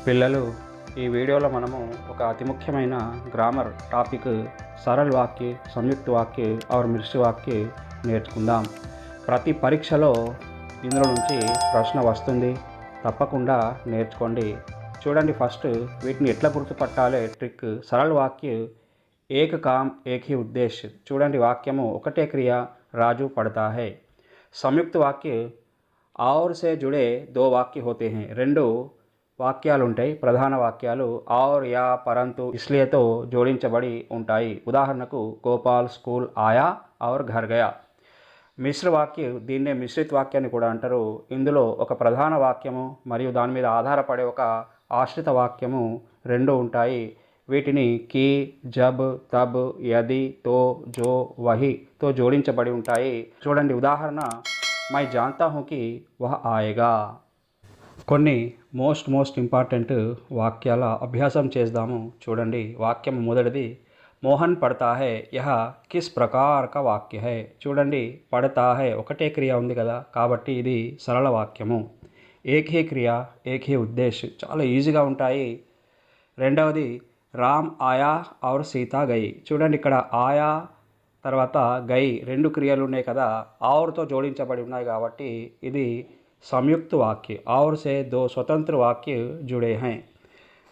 పిల్లలు ఈ వీడియోలో మనము ఒక అతి ముఖ్యమైన గ్రామర్ టాపిక్ సరళ వాక్య, సంయుక్త వాక్య और మిశ్ర వాక్య నేర్చుకుందాం. ప్రతి పరీక్షలో ఇందులో నుంచి ప్రశ్న వస్తుంది, తప్పకుండా నేర్చుకోండి. చూడండి, ఫస్ట్ వీటిని ఎట్లా గుర్తుపట్టాలే ట్రిక్. సరళ వాక్య ఏక కామ్ ఏక్ హీ ఉద్దేశ్య. చూడండి, వాక్యము ఒకటే క్రియ, రాజు పడతా హై. సంయుక్త వాక్య और से जुड़े दो वाक्य होते हैं. రెండు వాక్యాలు ఉంటాయి, ప్రధాన వాక్యాలు और या परंतु इसलिएతో జోడించబడి ఉంటాయి. ఉదాహరణకు గోపాల్ స్కూల్ ఆయా और घर गया. మిశ్ర వాక్య, దీన్నే మిశ్రిత వాక్యాన్ని కూడా అంటారు. ఇందులో ఒక ప్రధాన వాక్యము మరియు దాని మీద ఆధారపడే ఒక ఆశ్రిత వాక్యము రెండు ఉంటాయి. వీటిని కి, జబ్, తబ్, యది, తో, జో, వహితో జోడించబడి ఉంటాయి. చూడండి, ఉదాహరణ मैं जानता हूँ कि वह आएगा. కొన్ని మోస్ట్ ఇంపార్టెంట్ వాక్యాల అభ్యాసం చేద్దాము. చూడండి, వాక్యం మొదటిది మోహన్ పడతా హై. యహ కిస్ ప్రకార్ కా వాక్య హై. చూడండి, పడతా హై ఒకటే క్రియ ఉంది కదా, కాబట్టి ఇది సరళ వాక్యము. ఏక్ హీ క్రియ ఏక్ హీ ఉద్దేశ్, చాలా ఈజీగా ఉంటాయి. రెండవది రామ్ ఆయా ఔర్ సీతా గయి. చూడండి, ఇక్కడ ఆయా తర్వాత గై రెండు క్రియలు ఉన్నాయి కదా, ఔర్తో జోడించబడి ఉన్నాయి కాబట్టి ఇది संयुक्त वाक्य. और से दो स्वतंत्र वाक्य जुड़े हैं.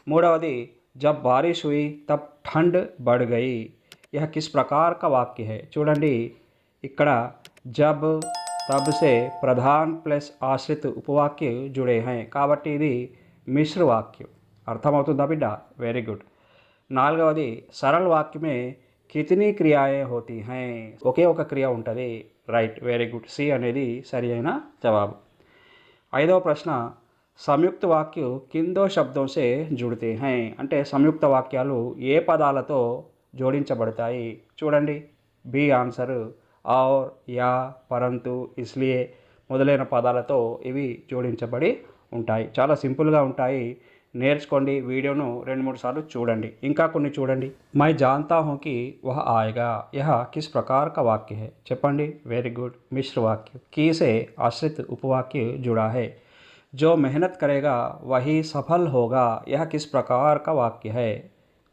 मूडवदी जब बारिश हुई तब ठंड बढ़ गई. यह किस प्रकार का वाक्य है. చూడండి, ఇక్కడ जब तब से प्रधान प्लस आश्रित उपवाक्य जुड़े हैं కాబట్టి ఇది మిశ్ర వాక్యం. అర్థమవుతుందా బిడ్డ? Very good. నాలుగవది సరళ వాక్య में कितनी क्रियाएं होती हैं. ఒకే ఒక క్రియ ఉంటుంది. Right, very good. సి అనేది సరి అయిన జవాబు. ఐదవ ప్రశ్న సంయుక్త వాక్య కిందో శబ్దం సే జుడితే హై. అంటే సంయుక్త వాక్యాలు ఏ పదాలతో జోడించబడతాయి. చూడండి, బి ఆన్సర్. ఔర్, యా, పరంతు, ఇస్లియే మొదలైన పదాలతో ఇవి జోడించబడి ఉంటాయి. చాలా సింపుల్గా ఉంటాయి, నేర్చుకోండి. వీడియోను 2-3 సార్లు చూడండి. ఇంకా కొన్ని చూడండి. మై జాన్తా హూ కి వహ ఆయగా. యహ కిస్ ప్రకార్ కా వాక్య హై. చెప్పండి, వెరీ గుడ్. మిశ్ర వాక్య. की से आश्रित उपवाक्य जुड़ा है. जो मेहनत करेगा वही सफल होगा. यह किस प्रकार का वाक्य है.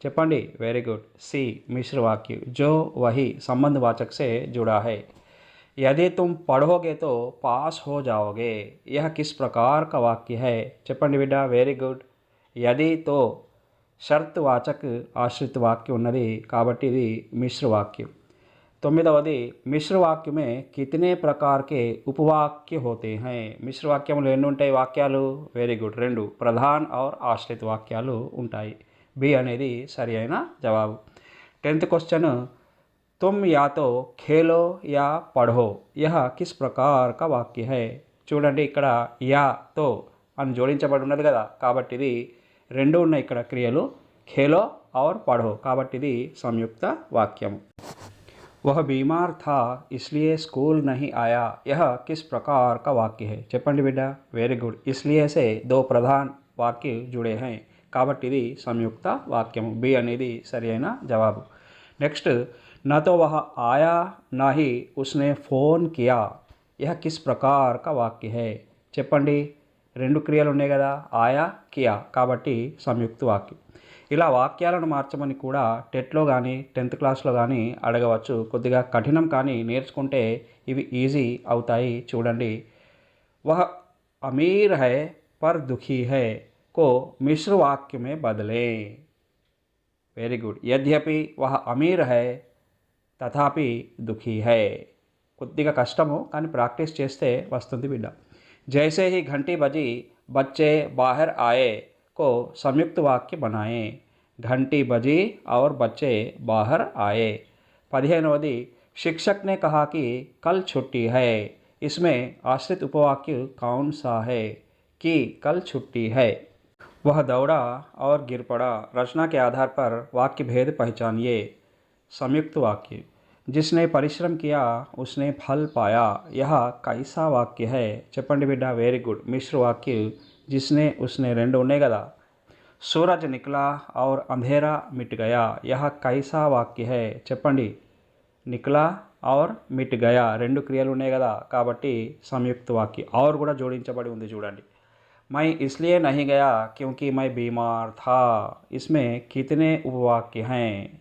చెప్పండి, వెరీ గుడ్. సి మిశ్ర వాక్య. जो वही संबंधवाचक से जुड़ा है. यदि तुम पढ़ोगे तो पास हो जाओगे. यह किस प्रकार का वाक्य है. చెప్పండి బిడ్డ, వెరీ గుడ్. यदि तो షరత్వాచక్ ఆశ్రిత వాక్యం ఉన్నది కాబట్టి ఇది మిశ్ర వాక్యం. తొమ్మిదవది మిశ్ర వాక్యమే కితనే ప్రకార్కే ఉపవాక్య హోతే హై. మిశ్ర వాక్యంలో ఎన్ని ఉంటాయి వాక్యాలు? వెరీ గుడ్, రెండు. ప్రధాన్ और ఆశ్రిత వాక్యాలు ఉంటాయి. బి అనేది సరి అయిన జవాబు. 10th క్వశ్చన్ తుమ్ యా తో ఖేలో యా పఢో. యహ కిస్ ప్రకార్ కా వాక్య హై. చూడండి, ఇక్కడ యాతో అని జోడించబడి ఉన్నది కదా, కాబట్టి ఇది రెండు ఉన్నాయి ఇక్కడ క్రియలు, ఖేలో और పఢో, కాబట్టి ఇది సంయుక్త వాక్యం. वह बीमार था इसलिए स्कूल नहीं आया. यह किस प्रकार का वाक्य है. చెప్పండి బిడ్డ, వెరీ గుడ్. इसलिए से दो प्रधान वाक्य जुड़े हैं కాబట్టి ఇది సంయుక్త వాక్యము. బి అనేది సరి అయిన జవాబు. నెక్స్ట్ न तो वह आया ना ही उसने फ़ोन किया. यह किस प्रकार का वाक्य है. చెప్పండి, రెండు క్రియలు ఉన్నాయి కదా, ఆయా, కియా, కాబట్టి సంయుక్త వాక్యం. ఇలా వాక్యాలను మార్చమని కూడా టెట్లో కానీ 10th క్లాస్లో కానీ అడగవచ్చు. కొద్దిగా కఠినం, కానీ నేర్చుకుంటే ఇవి ఈజీ అవుతాయి. చూడండి, వహ అమీర్ హై పర్ దుఖీ హై को मिश्र वाक्य में बदलें. Very good. यद्यपि वह अमीर है तथापि दुखी है. కొద్దిగా కష్టము, కానీ ప్రాక్టీస్ చేస్తే వస్తుంది బిడ్డ. जैसे ही घंटी बजी बच्चे बाहर आए को संयुक्त वाक्य बनाएं. घंटी बजी और बच्चे बाहर आए. 15वदी शिक्षक ने कहा कि कल छुट्टी है. इसमें आश्रित उपवाक्य कौन सा है. कि कल छुट्टी है. वह दौड़ा और गिर पड़ा. रचना के आधार पर वाक्य भेद पहचानिए. संयुक्त वाक्य जिसने परिश्रम किया उसने फल पाया. यह कैसा वाक्य है. చెప్పండి బిడ్డ, వెరీ గుడ్. మిశ్ర వాక్య जिसने उसने రెండు ఉన్నాయి కదా. सूरज निकला और अंधेरा मिट गया. यह कैसा वाक्य है. చెప్పండి, నికలా और మిట్ గయా రెండు క్రియలు ఉన్నాయి కదా, కాబట్టి సంయుక్త వాక్య. और కూడా జోడించబడి ఉంది చూడండి. मैं इसलिए नहीं गया क्योंकि मैं बीमार था। इसमें कितने उपवाक्य हैं?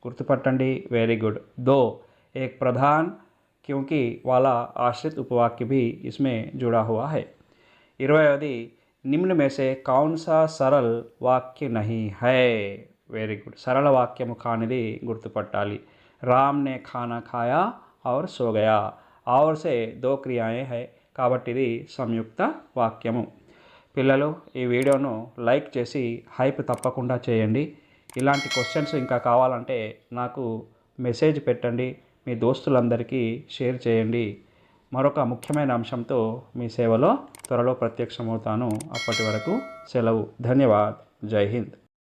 गुर्तुपट्टंडी। Very good, 2। एक प्रधान क्योंकि वाला आश्रित उपवाक्य भी इसमें जुड़ा हुआ है। 20வது निम्न में से कौन सा सरल वाक्य नहीं है? वेरी गुड, सरल వాక్యము కానిది గుర్తుపట్టాలి। राम ने खाना खाया और सो गया। और से 2 క్రియాయే है కాబట్టి ఇది సంయుక్త వాక్యము। పిల్లలు ఈ వీడియోను లైక్ చేసి హైప్ తప్పకుండా చేయండి। ఇలాంటి క్వశ్చన్స్ ఇంకా కావాలంటే నాకు మెసేజ్ పెట్టండి, మీ దోస్తులందరికీ షేర్ చేయండి। మరొక ముఖ్యమైన అంశంతో మీ సేవలో త్వరలో ప్రత్యక్షమవుతాను। అప్పటి వరకు సెలవు। ధన్యవాద్। జై హింద్।